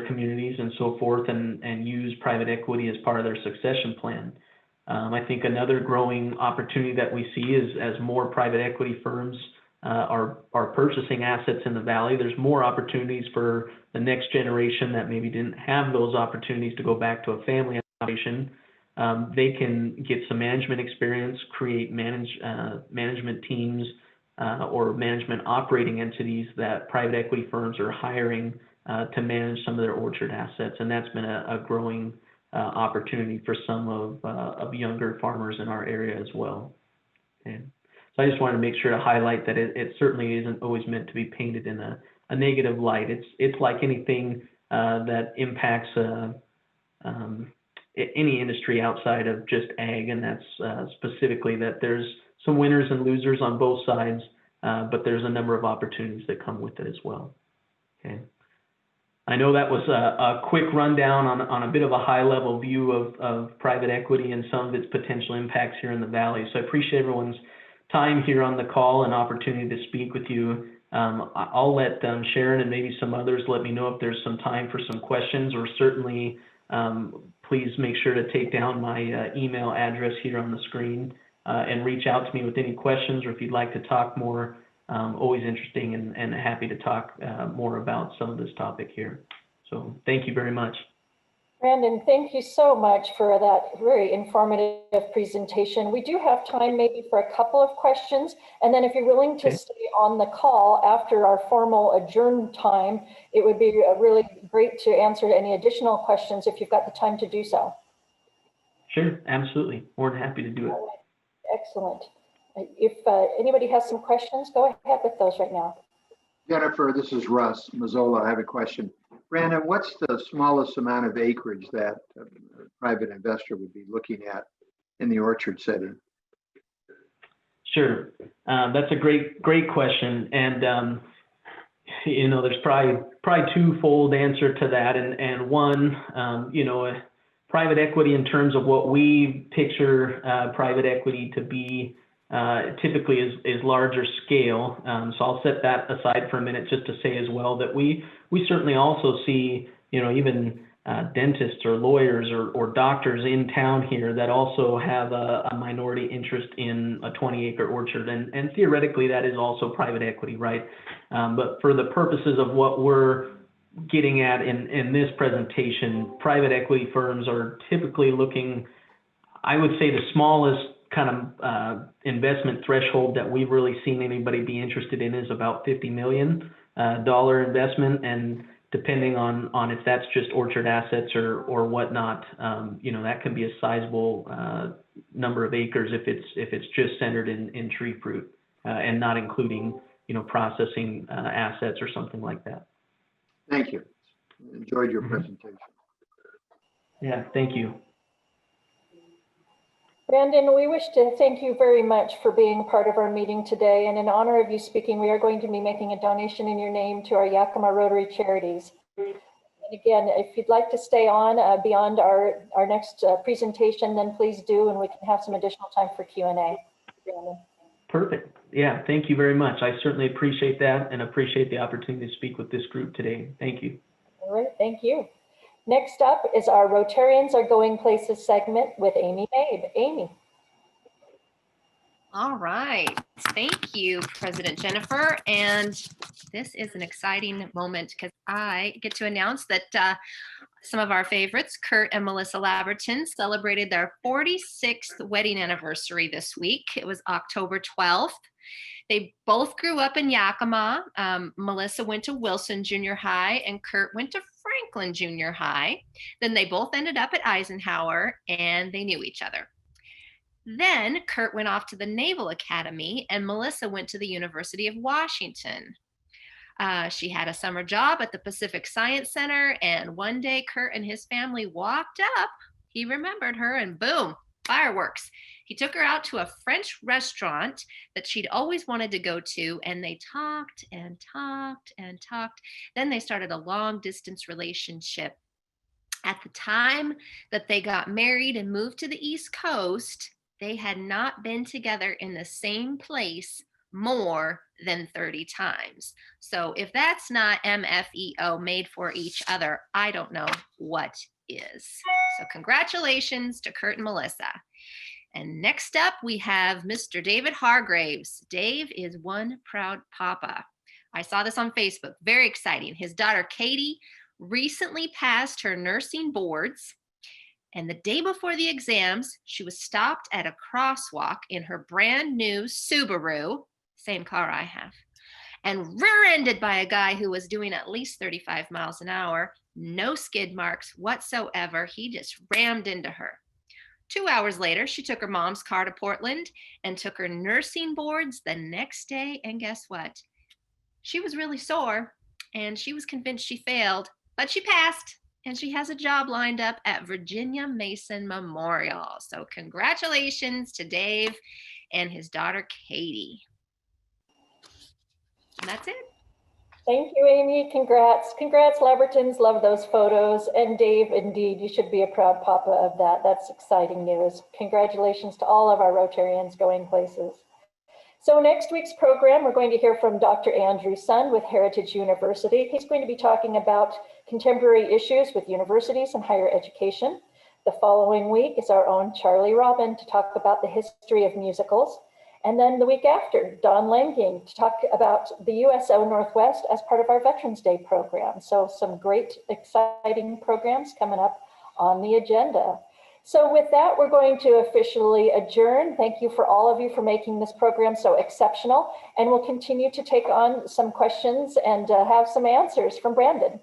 communities and so forth, and use private equity as part of their succession plan. I think another growing opportunity that we see is as more private equity firms are purchasing assets in the valley, there's more opportunities for the next generation that maybe didn't have those opportunities to go back to a family operation. They can get some management experience, create management teams or management operating entities that private equity firms are hiring to manage some of their orchard assets. And that's been a growing opportunity for some of younger farmers in our area as well. Okay. So I just wanted to make sure to highlight that it certainly isn't always meant to be painted in a negative light. It's like anything that impacts any industry outside of just ag, and that's specifically that there's some winners and losers on both sides, but there's a number of opportunities that come with it as well. Okay. I know that was a quick rundown on a bit of a high-level view of private equity and some of its potential impacts here in the valley. So I appreciate everyone's time here on the call and opportunity to speak with you. I'll let Sharon and maybe some others let me know if there's some time for some questions, or certainly please make sure to take down my email address here on the screen and reach out to me with any questions, or if you'd like to talk more. Always interesting and happy to talk more about some of this topic here. So thank you very much. Brandon, thank you so much for that very informative presentation. We do have time maybe for a couple of questions, and then if you're willing to stay on the call after our formal adjourn time, it would be really great to answer any additional questions if you've got the time to do so. Sure, absolutely. More than happy to do it. Excellent. If anybody has some questions, go ahead with those right now. Jennifer, this is Russ Mazzola. I have a question. Brandon, what's the smallest amount of acreage that a private investor would be looking at in the orchard setting? Sure, that's a great question, and there's probably twofold answer to that, and one, private equity in terms of what we picture private equity to be typically is larger scale. So I'll set that aside for a minute just to say as well that we certainly also see, even dentists or lawyers or doctors in town here that also have a minority interest in a 20-acre orchard. And theoretically, that is also private equity, right? But for the purposes of what we're getting at in this presentation, private equity firms are typically looking, I would say the smallest kind of investment threshold that we've really seen anybody be interested in is about $50 million investment. And depending on if that's just orchard assets or whatnot, that can be a sizable number of acres if it's just centered in tree fruit and not including, processing assets or something like that. Thank you. Enjoyed your presentation. Yeah, thank you. Brandon, we wish to thank you very much for being part of our meeting today. And in honor of you speaking, we are going to be making a donation in your name to our Yakima Rotary Charities. And again, if you'd like to stay on beyond our next presentation, then please do, and we can have some additional time for Q&A. Perfect. Yeah, thank you very much. I certainly appreciate that and appreciate the opportunity to speak with this group today. Thank you. All right, thank you. Next up is our Rotarians Are Going Places segment with Amy Babe. Amy. All right. Thank you, President Jennifer. And this is an exciting moment because I get to announce that some of our favorites, Kurt and Melissa Laverton, celebrated their 46th wedding anniversary this week. It was October 12th. They both grew up in Yakima. Melissa went to Wilson Junior High and Kurt went to Franklin Junior High. Then they both ended up at Eisenhower and they knew each other. Then Kurt went off to the Naval Academy and Melissa went to the University of Washington. She had a summer job at the Pacific Science Center, and one day Kurt and his family walked up. He remembered her and boom, fireworks. He took her out to a French restaurant that she'd always wanted to go to, and they talked and talked and talked. Then they started a long distance relationship. At the time that they got married and moved to the East Coast, they had not been together in the same place more than 30 times. So if that's not MFEO, made for each other, I don't know what is. So congratulations to Kurt and Melissa. And next up, we have Mr. David Hargraves. Dave is one proud papa. I saw this on Facebook. Very exciting. His daughter, Katie, recently passed her nursing boards. And the day before the exams, she was stopped at a crosswalk in her brand new Subaru, same car I have, and rear-ended by a guy who was doing at least 35 miles an hour. No skid marks whatsoever. He just rammed into her. 2 hours later, she took her mom's car to Portland and took her nursing boards the next day. And guess what? She was really sore and she was convinced she failed, but she passed and she has a job lined up at Virginia Mason Memorial. So congratulations to Dave and his daughter, Katie. And that's it. Thank you, Amy. Congrats. Congrats, Lavertons. Love those photos. And Dave, indeed, you should be a proud papa of that. That's exciting news. Congratulations to all of our Rotarians going places. So next week's program, we're going to hear from Dr. Andrew Sun with Heritage University. He's going to be talking about contemporary issues with universities and higher education. The following week is our own Charlie Robin to talk about the history of musicals. And then the week after, Don Langing to talk about the USO Northwest as part of our Veterans Day program. So some great, exciting programs coming up on the agenda. So with that, we're going to officially adjourn. Thank you for all of you for making this program so exceptional. And we'll continue to take on some questions and have some answers from Brandon.